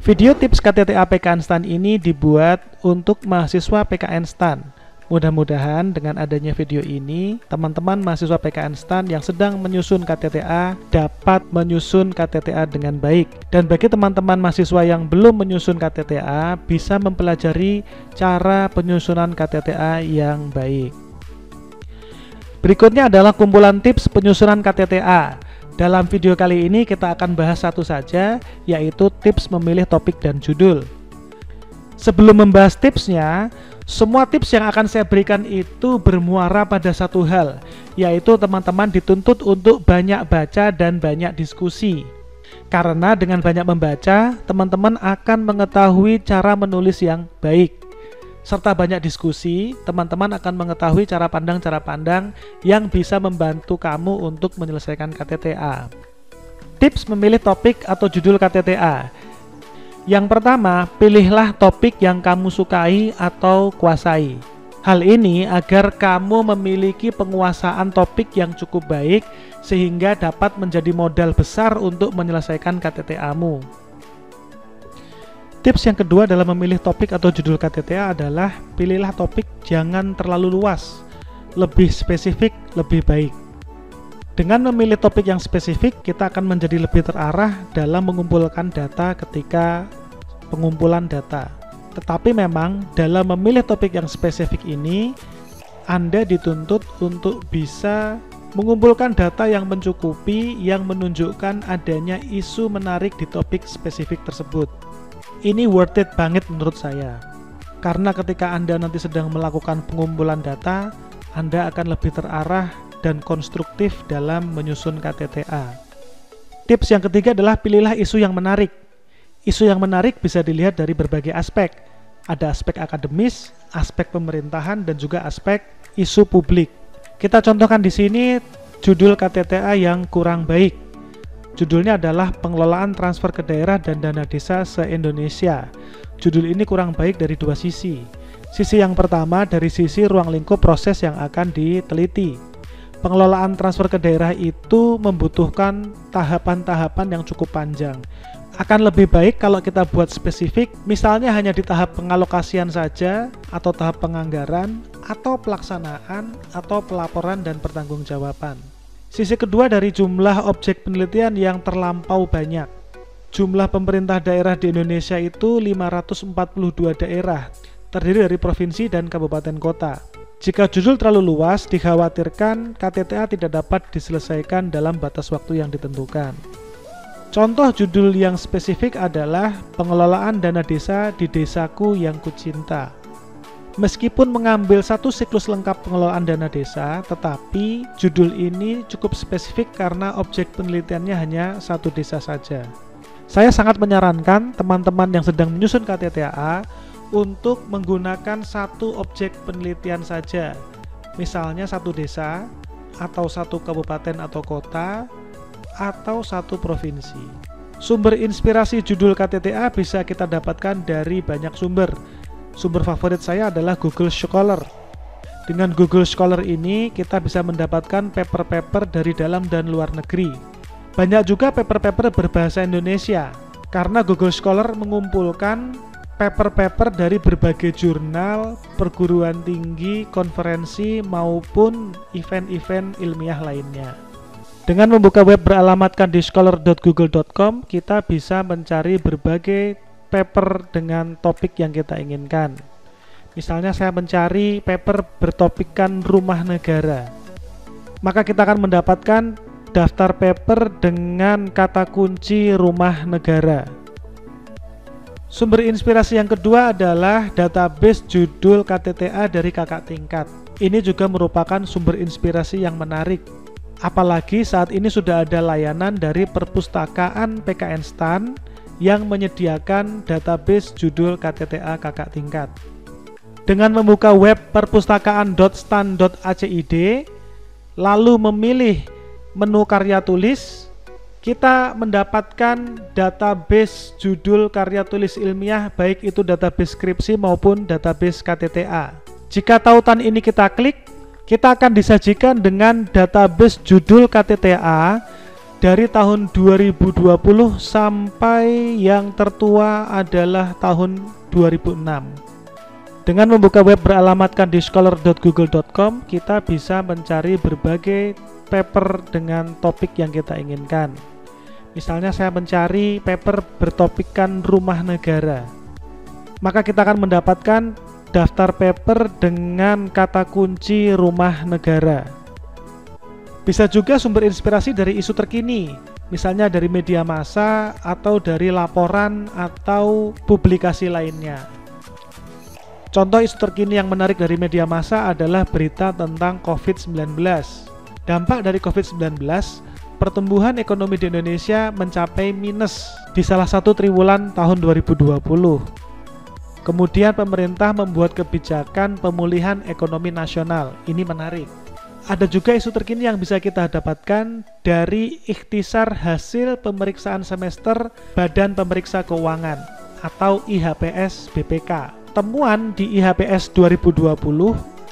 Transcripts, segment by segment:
Video tips KTTA PKN STAN ini dibuat untuk mahasiswa PKN STAN. Mudah-mudahan dengan adanya video ini, teman-teman mahasiswa PKN STAN yang sedang menyusun KTTA dapat menyusun KTTA dengan baik. Dan bagi teman-teman mahasiswa yang belum menyusun KTTA, bisa mempelajari cara penyusunan KTTA yang baik. Berikutnya adalah kumpulan tips penyusunan KTTA. Dalam video kali ini kita akan bahas satu saja, yaitu tips memilih topik dan judul. Sebelum membahas tipsnya, semua tips yang akan saya berikan itu bermuara pada satu hal, yaitu teman-teman dituntut untuk banyak baca dan banyak diskusi. Karena dengan banyak membaca, teman-teman akan mengetahui cara menulis yang baik. Serta banyak diskusi, teman-teman akan mengetahui cara pandang yang bisa membantu kamu untuk menyelesaikan KTTA. Tips memilih topik atau judul KTTA. Yang pertama, pilihlah topik yang kamu sukai atau kuasai. Hal ini agar kamu memiliki penguasaan topik yang cukup baik sehingga dapat menjadi modal besar untuk menyelesaikan KTTA-mu. Tips yang kedua dalam memilih topik atau judul KTTA adalah pilihlah topik jangan terlalu luas, lebih spesifik, lebih baik. Dengan memilih topik yang spesifik, kita akan menjadi lebih terarah dalam mengumpulkan data ketika pengumpulan data. Tetapi memang dalam memilih topik yang spesifik ini, Anda dituntut untuk bisa mengumpulkan data yang mencukupi yang menunjukkan adanya isu menarik di topik spesifik tersebut. Ini worth it banget menurut saya. Karena ketika Anda nanti sedang melakukan pengumpulan data, Anda akan lebih terarah dan konstruktif dalam menyusun KTTA. Tips yang ketiga adalah pilihlah isu yang menarik. Isu yang menarik bisa dilihat dari berbagai aspek. Ada aspek akademis, aspek pemerintahan, dan juga aspek isu publik. Kita contohkan di sini judul KTTA yang kurang baik. Judulnya adalah pengelolaan transfer ke daerah dan dana desa se-Indonesia. Judul ini kurang baik dari dua sisi. Sisi yang pertama dari sisi ruang lingkup proses yang akan diteliti. Pengelolaan transfer ke daerah itu membutuhkan tahapan-tahapan yang cukup panjang. Akan lebih baik kalau kita buat spesifik, misalnya hanya di tahap pengalokasian saja, atau tahap penganggaran, atau pelaksanaan, atau pelaporan dan pertanggungjawaban. Sisi kedua dari jumlah objek penelitian yang terlampau banyak. Jumlah pemerintah daerah di Indonesia itu 542 daerah, terdiri dari provinsi dan kabupaten kota. Jika judul terlalu luas, dikhawatirkan KTTA tidak dapat diselesaikan dalam batas waktu yang ditentukan. Contoh judul yang spesifik adalah pengelolaan dana desa di desaku yang kucinta. Meskipun mengambil satu siklus lengkap pengelolaan dana desa, tetapi judul ini cukup spesifik karena objek penelitiannya hanya satu desa saja. Saya sangat menyarankan teman-teman yang sedang menyusun KTTA untuk menggunakan satu objek penelitian saja. Misalnya satu desa, atau satu kabupaten atau kota, atau satu provinsi. Sumber inspirasi judul KTTA bisa kita dapatkan dari banyak sumber. Sumber favorit saya adalah Google Scholar. Dengan Google Scholar ini, kita bisa mendapatkan paper-paper dari dalam dan luar negeri. Banyak juga paper-paper berbahasa Indonesia, karena Google Scholar mengumpulkan paper-paper dari berbagai jurnal, perguruan tinggi, konferensi, maupun event-event ilmiah lainnya. Dengan membuka web beralamatkan di scholar.google.com, kita bisa mencari berbagai paper dengan topik yang kita inginkan. Misalnya saya mencari paper bertopikkan rumah negara, maka kita akan mendapatkan daftar paper dengan kata kunci rumah negara. Sumber inspirasi yang kedua adalah database judul KTTA dari kakak tingkat. Ini juga merupakan sumber inspirasi yang menarik. Apalagi saat ini sudah ada layanan dari perpustakaan PKN STAN yang menyediakan database judul KTTA kakak tingkat. Dengan membuka web perpustakaan.stan.acid, lalu memilih menu karya tulis, kita mendapatkan database judul karya tulis ilmiah, baik itu database skripsi maupun database KTTA. Jika tautan ini kita klik, kita akan disajikan dengan database judul KTTA dari tahun 2020 sampai yang tertua adalah tahun 2006. Dengan membuka web beralamatkan di scholar.google.com, kita bisa mencari berbagai paper dengan topik yang kita inginkan. Misalnya saya mencari paper bertopikkan rumah negara, maka kita akan mendapatkan daftar paper dengan kata kunci rumah negara. Bisa juga sumber inspirasi dari isu terkini, misalnya dari media massa atau dari laporan atau publikasi lainnya. Contoh isu terkini yang menarik dari media massa adalah berita tentang COVID-19. Dampak dari COVID-19, pertumbuhan ekonomi di Indonesia mencapai minus di salah satu triwulan tahun 2020. Kemudian pemerintah membuat kebijakan pemulihan ekonomi nasional. Ini menarik. Ada juga isu terkini yang bisa kita dapatkan dari ikhtisar hasil pemeriksaan semester Badan Pemeriksa Keuangan atau IHPS BPK. Temuan di IHPS 2020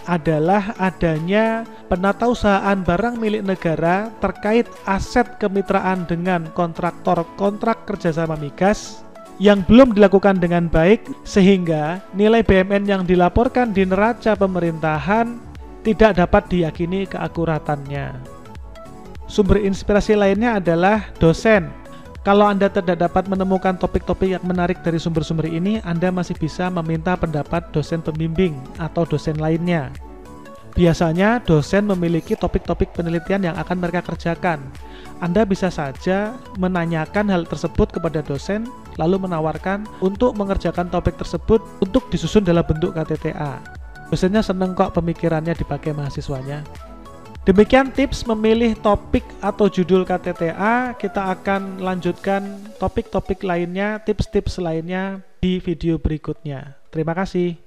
adalah adanya penatausahaan barang milik negara terkait aset kemitraan dengan kontraktor kontrak kerjasama migas yang belum dilakukan dengan baik, sehingga nilai BMN yang dilaporkan di neraca pemerintahan tidak dapat diyakini keakuratannya. Sumber inspirasi lainnya adalah dosen. Kalau Anda tidak dapat menemukan topik-topik yang menarik dari sumber-sumber ini, Anda masih bisa meminta pendapat dosen pembimbing atau dosen lainnya. Biasanya dosen memiliki topik-topik penelitian yang akan mereka kerjakan. Anda bisa saja menanyakan hal tersebut kepada dosen, lalu menawarkan untuk mengerjakan topik tersebut untuk disusun dalam bentuk KTTA. Dosennya seneng kok pemikirannya dipakai mahasiswanya. Demikian tips memilih topik atau judul KTTA. Kita akan lanjutkan topik-topik lainnya, tips-tips lainnya di video berikutnya. Terima kasih.